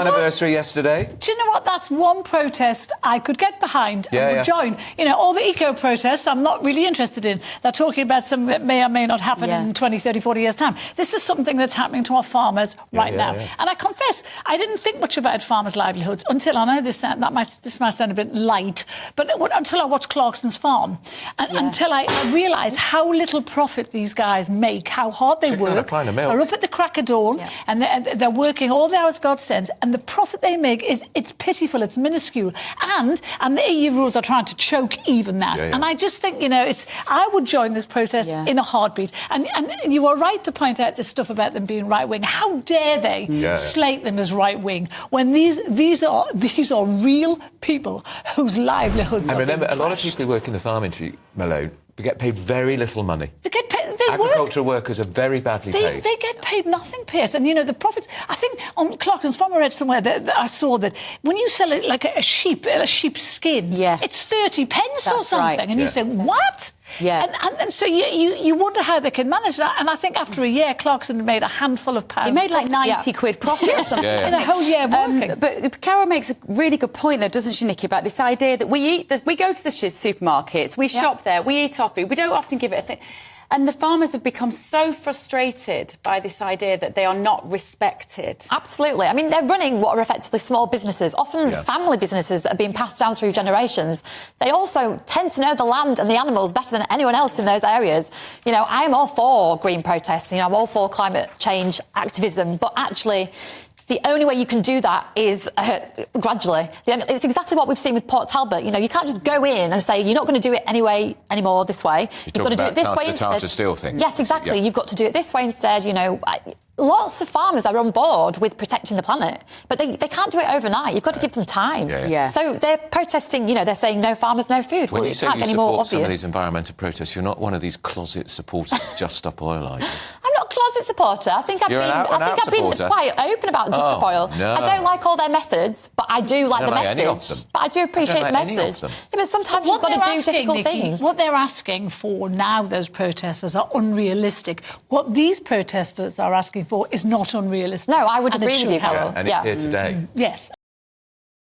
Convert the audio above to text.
anniversary yesterday. Do you know what? That's one protest I could get behind and would join. You know, all the eco-protests I'm not really interested in. They're talking about something that may or may not happen in 20, 30, 40 years' time. This is something that's happening to our farmers right now. And I confess, I didn't think much about farmers' livelihoods until, I know this might sound a bit light, but until I watched Clarkson's Farm. And until I realised how little profit these guys make, how hard they work. They're up at the crack of dawn and they're working all the hours God sends, and the profit they make it's pitiful, it's minuscule. And the EU rules are trying to choke even that. And I just think, you know, I would join this protest in a heartbeat. And you are right to point out this stuff about them being right-wing. How dare they slate them as right-wing when these are real people whose livelihoods are remember, being a lot of people who work in the farm industry, Malone, get paid very little money. They get paid. Agricultural workers are very badly paid. They get paid nothing, Piers. And, you know, the profits... I think on Clarkson's Farm I read somewhere that I saw that when you sell it like a sheep's skin, it's 30 pence or something. Right. And you say, what? And so you wonder how they can manage that. And I think after a year, Clarkson made a handful of pounds. He made like 90 quid profit or something. In a whole year working. But Carole makes a really good point, though, doesn't she, Nikki, about this idea that we go to the supermarkets, we shop there, we eat our food, we don't often give it a thing. And the farmers have become so frustrated by this idea that they are not respected. Absolutely. I mean, they're running what are effectively small businesses, often family businesses that are being passed down through generations. They also tend to know the land and the animals better than anyone else in those areas. You know, I am all for green protests, you know, I'm all for climate change activism, but actually... the only way you can do that is gradually. It's exactly what we've seen with Port Talbot. You know, you can't just go in and say you're not going to do it anymore this way. You've got to do it this way instead. The Tata Steel thing. Yes, exactly. You've got to do it this way instead. You know, lots of farmers are on board with protecting the planet, but they can't do it overnight. You've got to give them time. So they're protesting. You know, they're saying no farmers, no food. When you it say can't you get any more support obvious. some of these environmental protests, you're not one of these closet supporters of Just Stop Oil, are you? I'm not a closet supporter. I think I've been quite open about Just Stop Oil. No. I don't like all their methods, but I do like the message. Any of them. But I do appreciate the message. But sometimes you've got to do difficult things. What they're asking for now, those protesters, are unrealistic. What these protesters are asking for is not unrealistic. No, I would agree with you, Carole. And it's here today. Yes.